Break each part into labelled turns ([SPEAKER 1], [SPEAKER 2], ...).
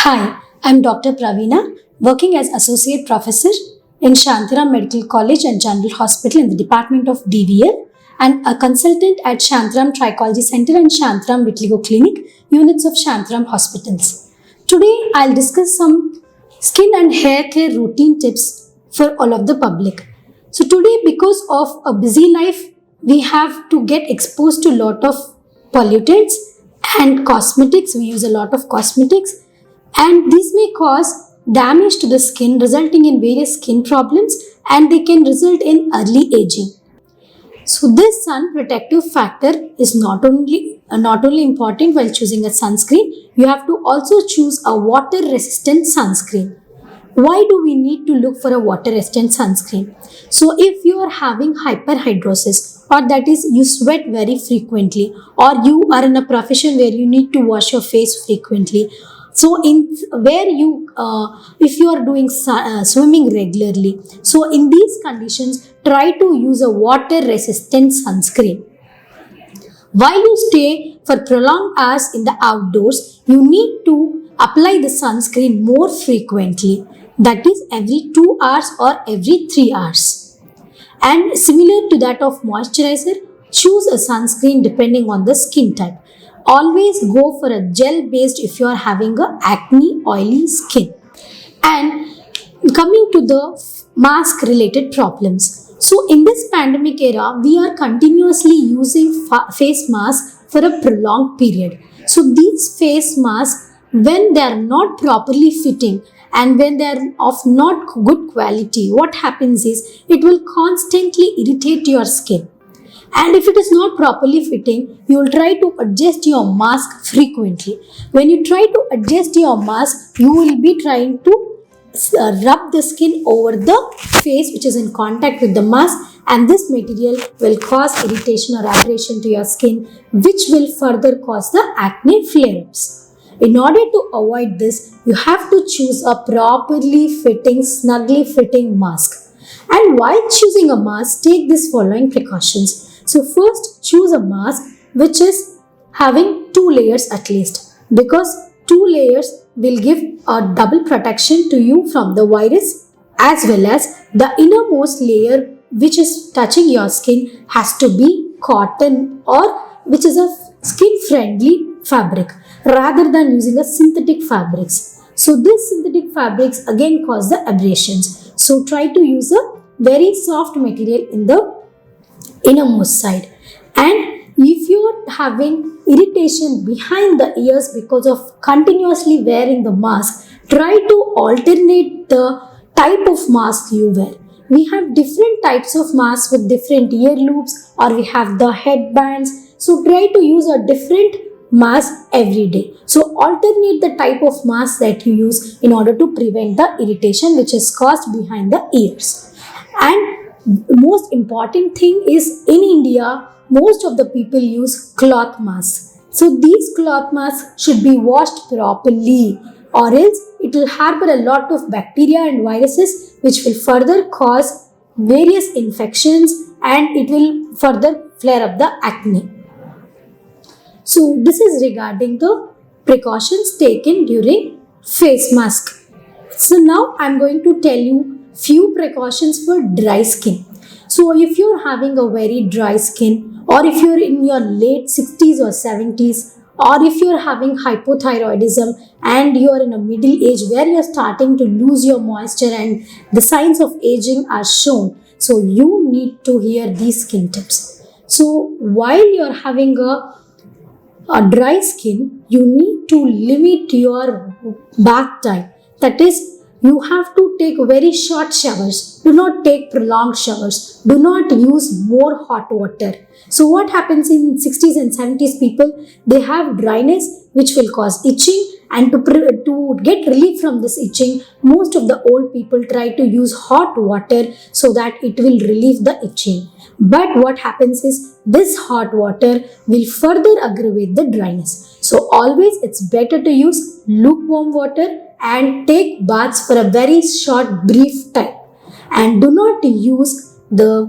[SPEAKER 1] Hi, I'm Dr. Praveena, working as Associate Professor in Shantiram Medical College and General Hospital in the Department of DVL and a consultant at Shantiram Trichology Center and Shantiram Vitiligo Clinic, units of Shantiram Hospitals. Today, I'll discuss some skin and hair care routine tips for all of the public. So today, because of a busy life, we have to get exposed to a lot of pollutants and cosmetics. We use a lot of cosmetics and these may cause damage to the skin, resulting in various skin problems, and they can result in early aging. So this sun protective factor is not only important while choosing a sunscreen. You have to also choose a water resistant sunscreen. Why do we need to look for a water resistant sunscreen? So if you are having hyperhidrosis, or that is you sweat very frequently, or you are in a profession where you need to wash your face frequently, so if you are doing swimming regularly, so in these conditions try to use a water resistant sunscreen. While you stay for prolonged hours in the outdoors, you need to apply the sunscreen more frequently, that is every 2 hours or every 3 hours. And similar to that of moisturizer, choose a sunscreen depending on the skin type. Always go for a gel based if you are having a acne oily skin. And coming to the mask related problems. So in this pandemic era, we are continuously using face masks for a prolonged period. So these face masks, when they are not properly fitting and when they are of not good quality, what happens is it will constantly irritate your skin. And if it is not properly fitting, you will try to adjust your mask frequently. When you try to adjust your mask, you will be trying to rub the skin over the face which is in contact with the mask, and this material will cause irritation or abrasion to your skin, which will further cause the acne flare-ups. In order to avoid this, you have to choose a properly fitting, snugly fitting mask. And while choosing a mask, take these following precautions. So first, choose a mask which is having 2 layers at least, because 2 layers will give a double protection to you from the virus, as well as the innermost layer which is touching your skin has to be cotton or which is a skin friendly fabric rather than using a synthetic fabrics. So these synthetic fabrics again cause the abrasions. So try to use a very soft material in the innermost side. And if you are having irritation behind the ears because of continuously wearing the mask, try to alternate the type of mask you wear. We have different types of masks with different ear loops, or we have the headbands. So try to use a different mask every day. So alternate the type of mask that you use in order to prevent the irritation which is caused behind the ears. And most important thing is, in India, most of the people use cloth masks. So these cloth masks should be washed properly, or else it will harbor a lot of bacteria and viruses which will further cause various infections, and it will further flare up the acne. So this is regarding the precautions taken during face mask. So now I am going to tell you few precautions for dry skin. So if you're having a very dry skin, or if you're in your late 60s or 70s, or if you're having hypothyroidism and you're in a middle age where you're starting to lose your moisture and the signs of aging are shown, so you need to hear these skin tips. So while you're having a dry skin, you need to limit your bath time. That is, you have to take very short showers. Do not take prolonged showers. Do not use more hot water. So what happens in 60s and 70s people, they have dryness which will cause itching, and to get relief from this itching, most of the old people try to use hot water so that it will relieve the itching. But what happens is this hot water will further aggravate the dryness. So always it's better to use lukewarm water and take baths for a very short brief time, and do not use the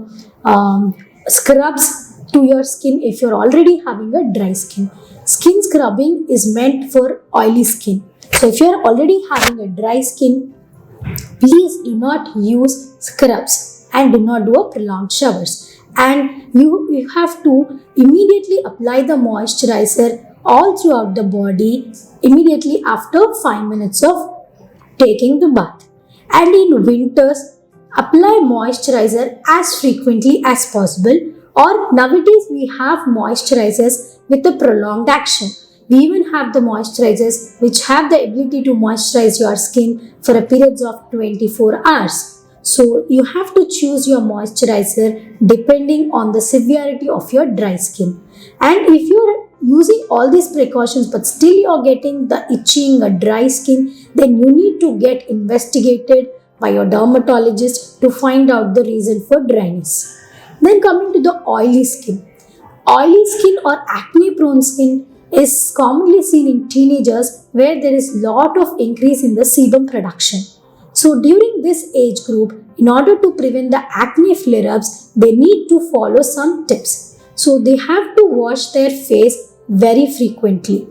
[SPEAKER 1] scrubs to your skin if you're already having a dry skin. Skin scrubbing is meant for oily skin. So if you are already having a dry skin, please do not use scrubs and do not do a prolonged showers. And you have to immediately apply the moisturizer all throughout the body immediately after 5 minutes of taking the bath. And in winters, apply moisturizer as frequently as possible, or nowadays we have moisturizers with a prolonged action. We even have the moisturizers which have the ability to moisturize your skin for a period of 24 hours. So you have to choose your moisturizer depending on the severity of your dry skin. And if you are using all these precautions but still you are getting the itching or dry skin, then you need to get investigated by your dermatologist to find out the reason for dryness. Then coming to the oily skin. Oily skin or acne prone skin is commonly seen in teenagers where there is lot of increase in the sebum production. So during this age group, in order to prevent the acne flare-ups, they need to follow some tips. So they have to wash their face very frequently.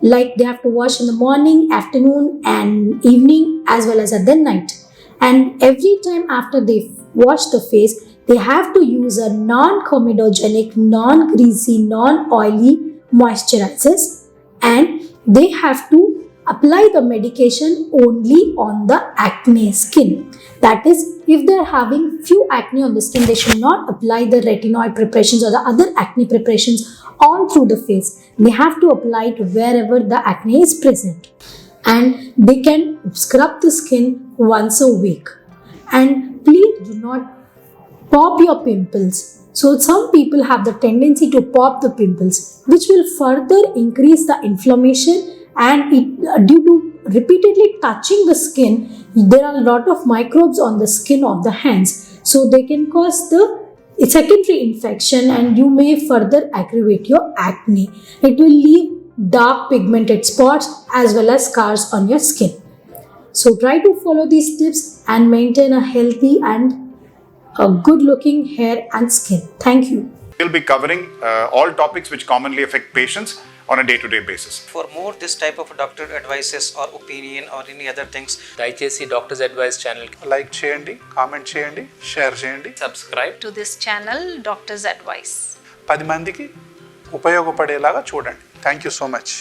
[SPEAKER 1] Like they have to wash in the morning, afternoon and evening as well as at the night. And every time after they wash the face, they have to use a non-comedogenic, non-greasy, non-oily moisturizers, and they have to apply the medication only on the acne skin. That is, if they are having few acne on the skin, they should not apply the retinoid preparations or the other acne preparations all through the face. They have to apply it wherever the acne is present. And they can scrub the skin once a week. And please do not pop your pimples. So some people have the tendency to pop the pimples, which will further increase the inflammation, and due to repeatedly touching the skin, there are a lot of microbes on the skin of the hands. So they can cause the secondary infection and you may further aggravate your acne. It will leave dark pigmented spots as well as scars on your skin. So try to follow these tips and maintain a healthy and a good looking hair and skin. Thank you.
[SPEAKER 2] We'll be covering all topics which commonly affect patients on a day-to-day basis.
[SPEAKER 3] For more this type of doctor advices or opinion or any other things,
[SPEAKER 4] దయచేసి doctors advice channel
[SPEAKER 2] like చేయండి, comment చేయండి, share చేయండి.
[SPEAKER 4] Subscribe
[SPEAKER 5] to this channel, Doctor's Advice.
[SPEAKER 2] 10 మందికి ఉపయోగపడేలాగా చూడండి. Thank you so much.